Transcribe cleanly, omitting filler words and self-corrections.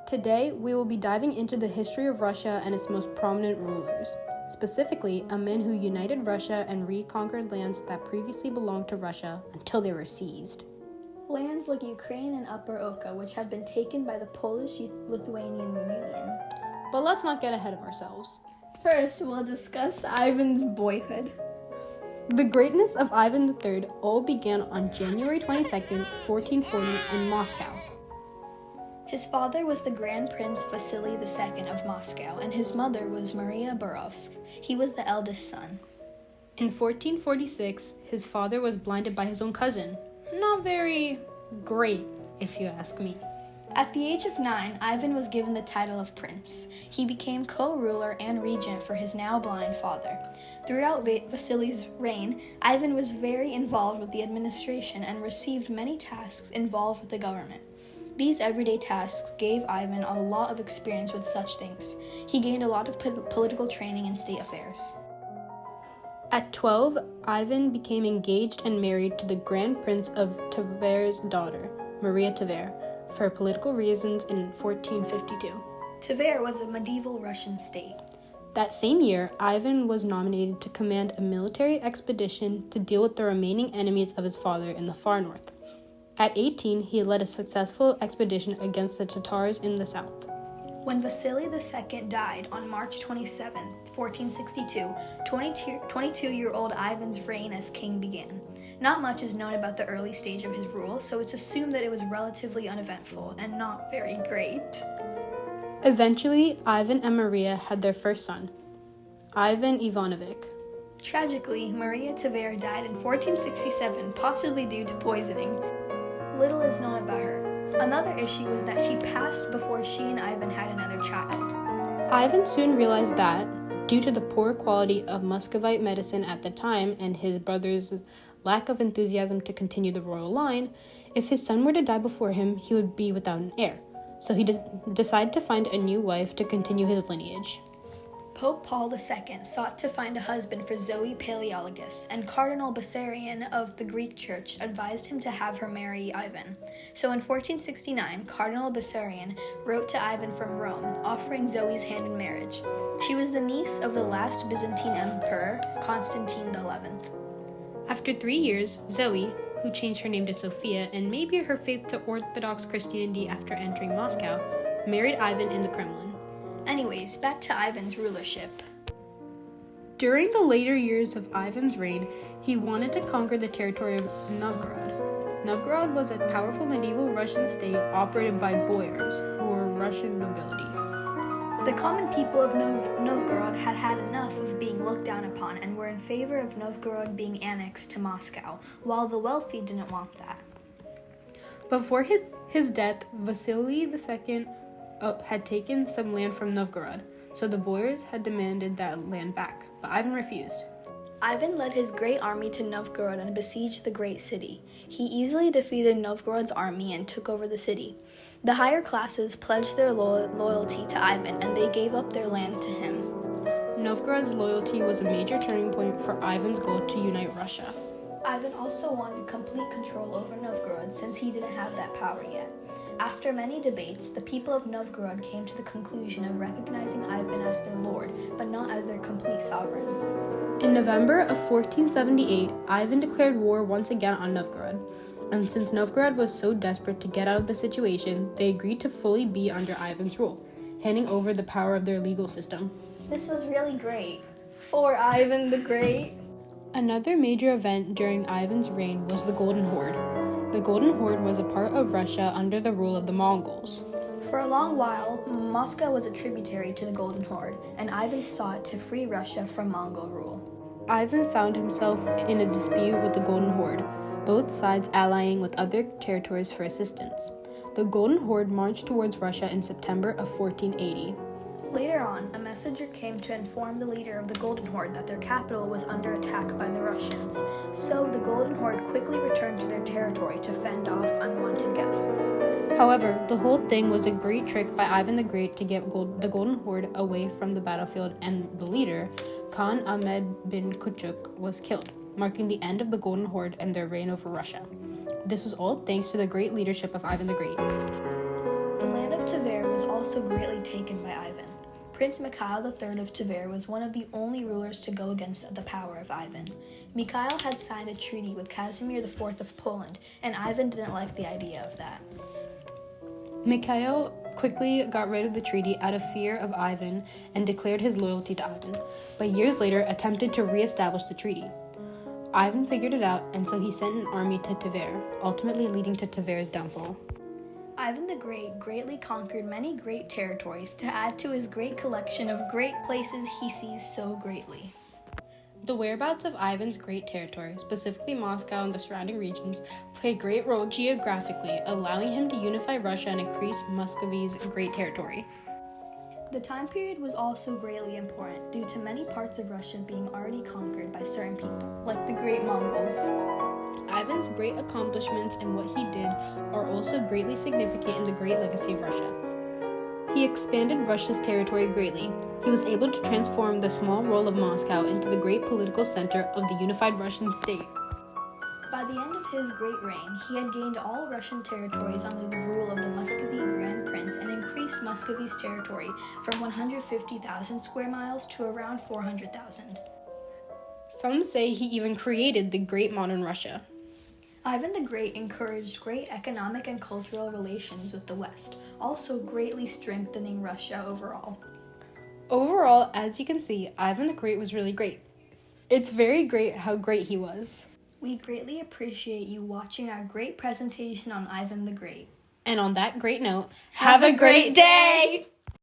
Today, we will be diving into the history of Russia and its most prominent rulers, specifically a man who united Russia and reconquered lands that previously belonged to Russia until they were seized. Lands like Ukraine and Upper Oka, which had been taken by the Polish-Lithuanian Union. But let's not get ahead of ourselves. First, we'll discuss Ivan's boyhood. The greatness of Ivan III all began on January 22nd, 1440 in Moscow. His father was the Grand Prince Vasily II of Moscow, and his mother was Maria Borovsk. He was the eldest son. In 1446, his father was blinded by his own cousin. Not very great, if you ask me. At the age of 9, Ivan was given the title of prince. He became co-ruler and regent for his now blind father. Throughout Vasily's reign, Ivan was very involved with the administration and received many tasks involved with the government. These everyday tasks gave Ivan a lot of experience with such things. He gained a lot of political training in state affairs. At 12, Ivan became engaged and married to the Grand Prince of Tver's daughter, Maria Tver, for political reasons in 1452. Tver was a medieval Russian state. That same year, Ivan was nominated to command a military expedition to deal with the remaining enemies of his father in the far north. At 18, he led a successful expedition against the Tatars in the south. When Vasily II died on March 27, 1462, 22-year-old Ivan's reign as king began. Not much is known about the early stage of his rule, so it's assumed that it was relatively uneventful and not very great. Eventually, Ivan and Maria had their first son, Ivan Ivanovich. Tragically, Maria Tver died in 1467, possibly due to poisoning. Little is known about her. Another issue was that she passed before she and Ivan had another child. Ivan soon realized that, due to the poor quality of Muscovite medicine at the time and his brother's lack of enthusiasm to continue the royal line, if his son were to die before him, he would be without an heir. So he decided to find a new wife to continue his lineage. Pope Paul II sought to find a husband for Zoe Paleologus, and Cardinal Bessarion of the Greek Church advised him to have her marry Ivan. So in 1469, Cardinal Bessarion wrote to Ivan from Rome, offering Zoe's hand in marriage. She was the niece of the last Byzantine emperor, Constantine XI. After 3 years, Zoe, who changed her name to Sophia and maybe her faith to Orthodox Christianity after entering Moscow, married Ivan in the Kremlin. Anyways, back to Ivan's rulership. During the later years of Ivan's reign, he wanted to conquer the territory of Novgorod. Novgorod was a powerful medieval Russian state operated by boyars, who were Russian nobility. The common people of Novgorod had had enough of being looked down upon and were in favor of Novgorod being annexed to Moscow, while the wealthy didn't want that. Before his death, Vasily II had taken some land from Novgorod, so the boyars had demanded that land back, but Ivan refused. Ivan led his great army to Novgorod and besieged the great city. He easily defeated Novgorod's army and took over the city. The higher classes pledged their loyalty to Ivan, and they gave up their land to him. Novgorod's loyalty was a major turning point for Ivan's goal to unite Russia. Ivan also wanted complete control over Novgorod since he didn't have that power yet. After many debates, the people of Novgorod came to the conclusion of recognizing Ivan as their lord, but not as their complete sovereign. In November of 1478, Ivan declared war once again on Novgorod, and since Novgorod was so desperate to get out of the situation, they agreed to fully be under Ivan's rule, handing over the power of their legal system. This was really great for Ivan the Great. Another major event during Ivan's reign was the Golden Horde. The Golden Horde was a part of Russia under the rule of the Mongols. For a long while, Moscow was a tributary to the Golden Horde, and Ivan sought to free Russia from Mongol rule. Ivan found himself in a dispute with the Golden Horde, both sides allying with other territories for assistance. The Golden Horde marched towards Russia in September of 1480. Later on, a messenger came to inform the leader of the Golden Horde that their capital was under attack by the Russians. So the Golden Horde quickly returned to their territory to fend off unwanted guests. However, the whole thing was a great trick by Ivan the Great to get the Golden Horde away from the battlefield, and the leader, Khan Ahmed bin Kuchuk, was killed, marking the end of the Golden Horde and their reign over Russia. This was all thanks to the great leadership of Ivan the Great. The land of Tver was also greatly taken by Ivan. Prince Mikhail III of Tver was one of the only rulers to go against the power of Ivan. Mikhail had signed a treaty with Casimir IV of Poland, and Ivan didn't like the idea of that. Mikhail quickly got rid of the treaty out of fear of Ivan and declared his loyalty to Ivan, but years later attempted to re-establish the treaty. Ivan figured it out, and so he sent an army to Tver, ultimately leading to Tver's downfall. Ivan the Great greatly conquered many great territories to add to his great collection of great places he sees so greatly. The whereabouts of Ivan's great territory, specifically Moscow and the surrounding regions, play a great role geographically, allowing him to unify Russia and increase Muscovy's great territory. The time period was also greatly important due to many parts of Russia being already conquered by certain people, like the Great Mongols. Ivan's great accomplishments and what he did are also greatly significant in the great legacy of Russia. He expanded Russia's territory greatly. He was able to transform the small role of Moscow into the great political center of the unified Russian state. By the end of his great reign, he had gained all Russian territories under the rule of the Muscovy Grand Prince and increased Muscovy's territory from 150,000 square miles to around 400,000. Some say he even created the great modern Russia. Ivan the Great encouraged great economic and cultural relations with the West, also greatly strengthening Russia overall. Overall, as you can see, Ivan the Great was really great. It's very great how great he was. We greatly appreciate you watching our great presentation on Ivan the Great. And on that great note, Have a great day!